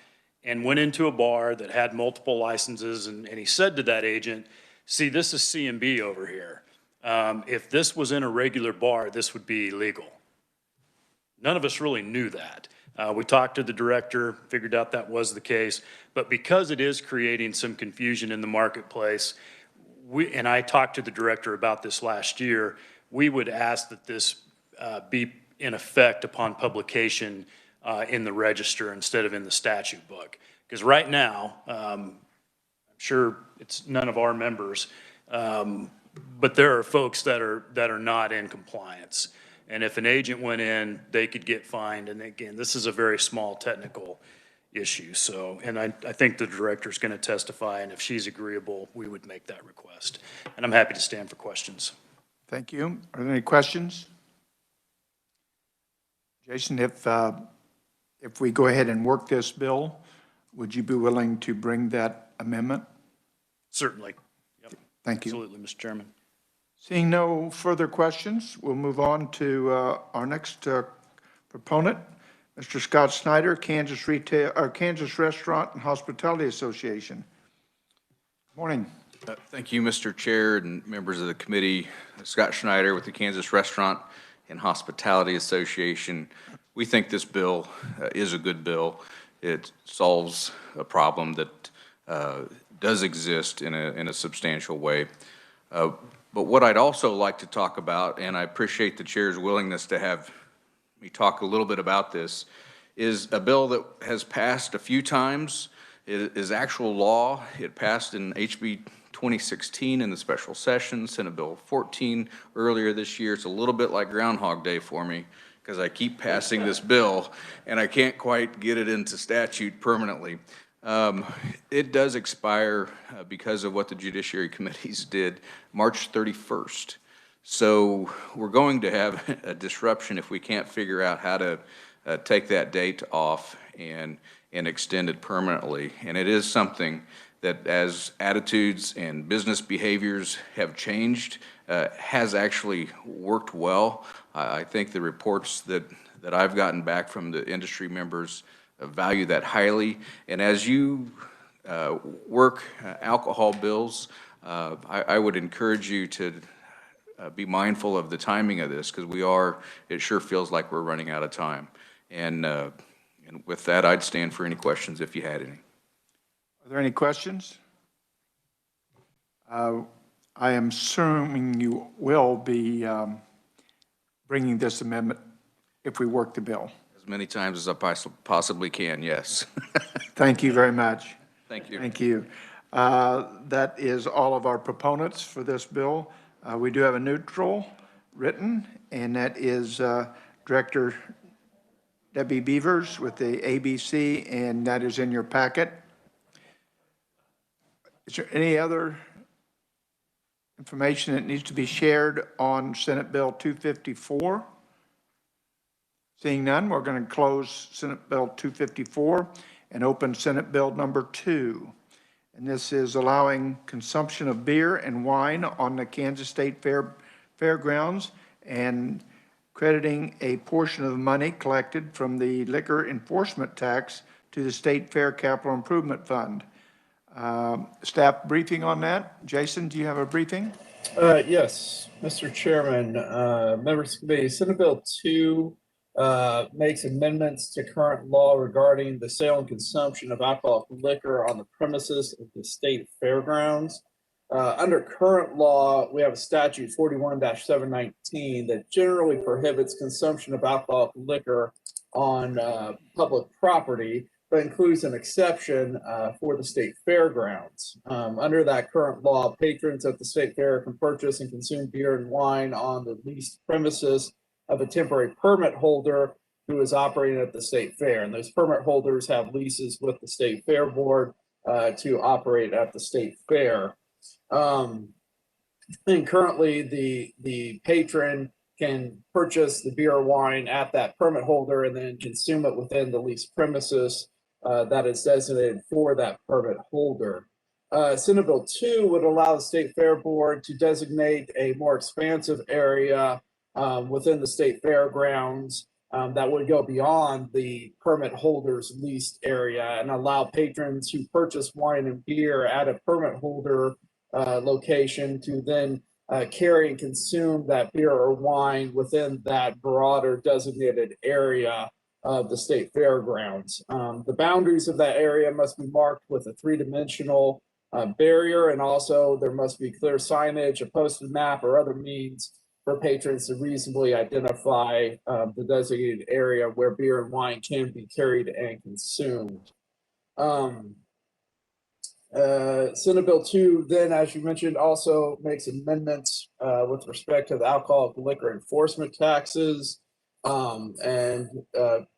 and went into a bar that had multiple licenses, and he said to that agent, see, this is C&B over here. If this was in a regular bar, this would be illegal. None of us really knew that. We talked to the director, figured out that was the case, but because it is creating some confusion in the marketplace, and I talked to the director about this last year, we would ask that this be in effect upon publication in the register instead of in the statute book. Because right now, I'm sure it's none of our members, but there are folks that are not in compliance. And if an agent went in, they could get fined. And again, this is a very small technical issue. So, and I think the director's going to testify, and if she's agreeable, we would make that request. And I'm happy to stand for questions. Thank you. Are there any questions? Jason, if we go ahead and work this bill, would you be willing to bring that amendment? Certainly. Yep. Thank you. Absolutely, Mr. Chairman. Seeing no further questions, we'll move on to our next proponent, Mr. Scott Snyder, Kansas Restaurant and Hospitality Association. Morning. Thank you, Mr. Chair and members of the committee. Scott Schneider with the Kansas Restaurant and Hospitality Association. We think this bill is a good bill. It solves a problem that does exist in a substantial way. But what I'd also like to talk about, and I appreciate the chair's willingness to have me talk a little bit about this, is a bill that has passed a few times. It is actual law. It passed in HB 2016 in the special session, Senate Bill 14 earlier this year. It's a little bit like Groundhog Day for me because I keep passing this bill and I can't quite get it into statute permanently. It does expire because of what the Judiciary Committees did March 31st. So we're going to have a disruption if we can't figure out how to take that date off and extend it permanently. And it is something that, as attitudes and business behaviors have changed, has actually worked well. I think the reports that I've gotten back from the industry members value that highly. And as you work alcohol bills, I would encourage you to be mindful of the timing of this, because it sure feels like we're running out of time. And with that, I'd stand for any questions if you had any. Are there any questions? I am assuming you will be bringing this amendment if we work the bill. As many times as I possibly can, yes. Thank you very much. Thank you. Thank you. That is all of our proponents for this bill. We do have a neutral written, and that is Director Debbie Beavers with the ABC, and that is in your packet. Is there any other information that needs to be shared on Senate Bill 254? Seeing none, we're going to close Senate Bill 254 and open Senate Bill number 2. And this is allowing consumption of beer and wine on the Kansas State Fairgrounds and crediting a portion of the money collected from the liquor enforcement tax to the State Fair Capital Improvement Fund. Staff briefing on that. Jason, do you have a briefing? Yes, Mr. Chairman, members of the committee, Senate Bill 2 makes amendments to current law regarding the sale and consumption of alcoholic liquor on the premises of the state fairgrounds. Under current law, we have a statute 41-719 that generally prohibits consumption of alcoholic liquor on public property, but includes an exception for the state fairgrounds. Under that current law, patrons at the state fair can purchase and consume beer and wine on the leased premises of a temporary permit holder who is operating at the state fair. And those permit holders have leases with the state fair board to operate at the state fair. And currently the patron can purchase the beer or wine at that permit holder and then consume it within the leased premises that is designated for that permit holder. Senate Bill 2 would allow the State Fair Board to designate a more expansive area within the state fairgrounds that would go beyond the permit holder's leased area and allow patrons who purchase wine and beer at a permit holder location to then carry and consume that beer or wine within that broader designated area of the state fairgrounds. The boundaries of that area must be marked with a three-dimensional barrier, and also there must be clear signage, a posted map, or other means for patrons to reasonably identify the designated area where beer and wine can be carried and consumed. Senate Bill 2 then, as you mentioned, also makes amendments with respect to the alcoholic liquor enforcement taxes.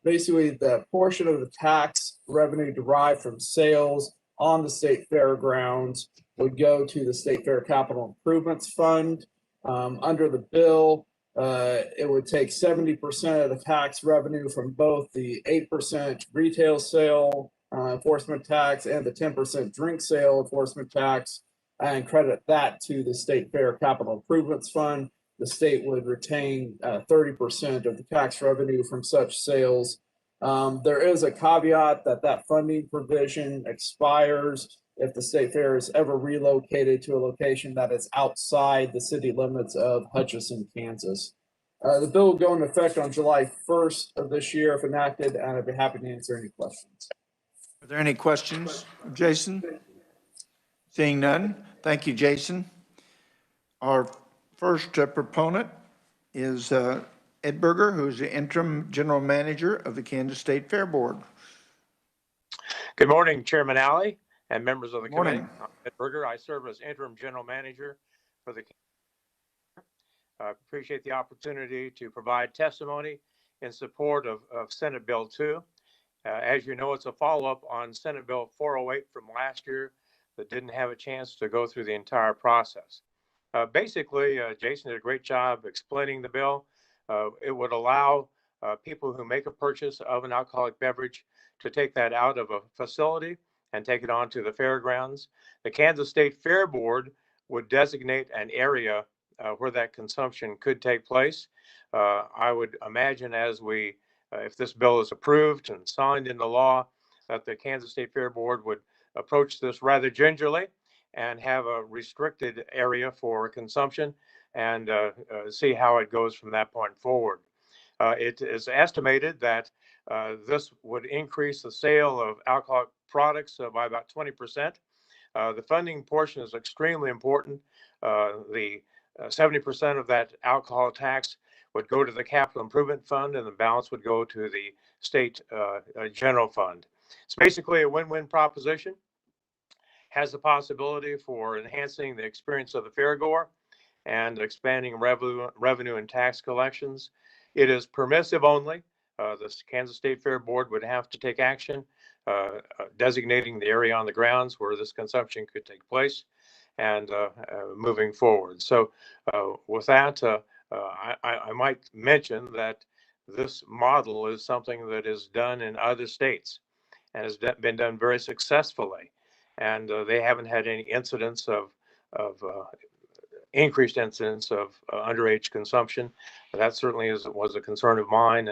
Basically the portion of the tax revenue derived from sales on the state fairgrounds would go to the State Fair Capital Improvements Fund. Under the bill, it would take 70% of the tax revenue from both the 8% retail sale enforcement tax and the 10% drink sale enforcement tax and credit that to the State Fair Capital Improvements Fund. The state would retain 30% of the tax revenue from such sales. There is a caveat that funding provision expires if the state fair is ever relocated to a location that is outside the city limits of Hutchinson, Kansas. The bill will go into effect on July 1st of this year if enacted, and I'd be happy to answer any questions. Are there any questions of Jason? Seeing none, thank you, Jason. Our first proponent is Ed Berger, who is the interim general manager of the Kansas State Fair Board. Good morning, Chairman Alley and members of the Morning. committee. I'm Ed Berger. I serve as interim general manager for the. I appreciate the opportunity to provide testimony in support of Senate Bill 2. As you know, it's a follow-up on Senate Bill 408 from last year that didn't have a chance to go through the entire process. Basically, Jason did a great job explaining the bill. It would allow people who make a purchase of an alcoholic beverage to take that out of a facility and take it on to the fairgrounds. The Kansas State Fair Board would designate an area where that consumption could take place. I would imagine if this bill is approved and signed into law, that the Kansas State Fair Board would approach this rather gingerly and have a restricted area for consumption and see how it goes from that point forward. It is estimated that this would increase the sale of alcoholic products by about 20%. The funding portion is extremely important. The 70% of that alcohol tax would go to the Capital Improvement Fund, and the balance would go to the state general fund. It's basically a win-win proposition. Has the possibility for enhancing the experience of the fairgoer and expanding revenue and tax collections. It is permissive only. The Kansas State Fair Board would have to take action designating the area on the grounds where this consumption could take place and moving forward. So with that, I might mention that this model is something that is done in other states and has been done very successfully. And they haven't had any incidents of increased incidents of underage consumption. That certainly was a concern of mine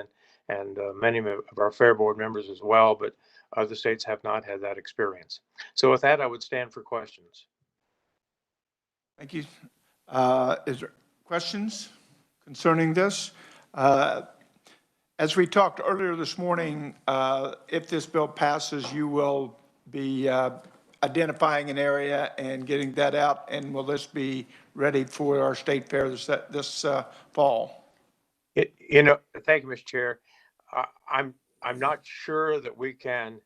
and many of our Fair Board members as well, but other states have not had that experience. So with that, I would stand for questions. Thank you. Is there questions concerning this? As we talked earlier this morning, if this bill passes, you will be identifying an area and getting that out, and will this be ready for our state fair this fall? Thank you, Mr. Chair. I'm not sure that we can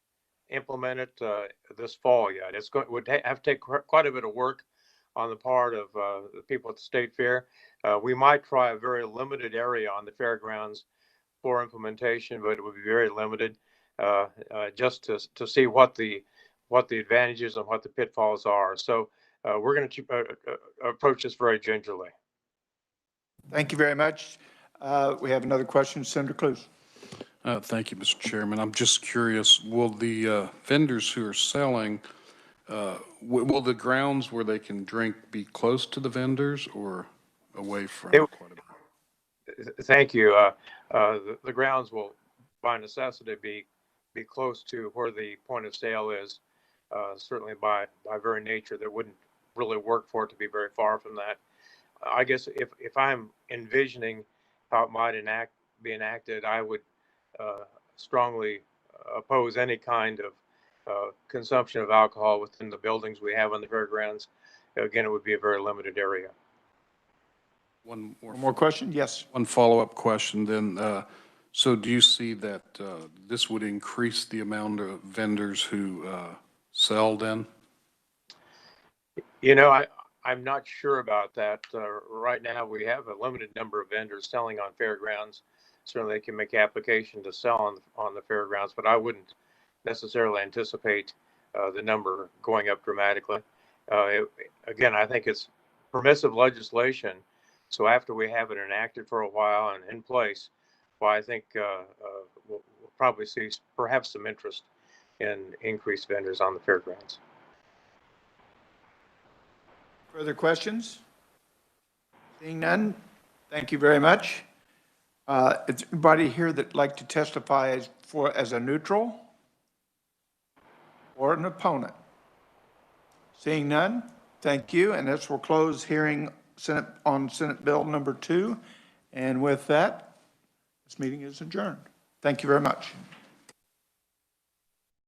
implement it this fall yet. Would have to take quite a bit of work on the part of the people at the state fair. We might try a very limited area on the fairgrounds for implementation, but it would be very limited, just to see what the advantages and what the pitfalls are. So we're going to approach this very gingerly. Thank you very much. We have another question, Senator Clues. Thank you, Mr. Chairman. I'm just curious, will the vendors who are selling, will the grounds where they can drink be close to the vendors or away from quite a bit? Thank you. The grounds will, by necessity, be close to where the point of sale is. Certainly, by very nature, that wouldn't really work for it to be very far from that. I guess if I'm envisioning how it might be enacted, I would strongly oppose any kind of consumption of alcohol within the buildings we have on the fairgrounds. Again, it would be a very limited area. One more question? Yes. One follow-up question then. So do you see that this would increase the amount of vendors who sell then? I'm not sure about that. Right now, we have a limited number of vendors selling on fairgrounds. Certainly, they can make application to sell on the fairgrounds, but I wouldn't necessarily anticipate the number going up dramatically. Again, I think it's permissive legislation. So after we have it enacted for a while and in place, well, I think we'll probably see perhaps some interest in increased vendors on the fairgrounds. Further questions? Seeing none, thank you very much. Is anybody here that'd like to testify as a neutral or an opponent? Seeing none, thank you. And this will close hearing on Senate Bill number 2. And with that, this meeting is adjourned. Thank you very much.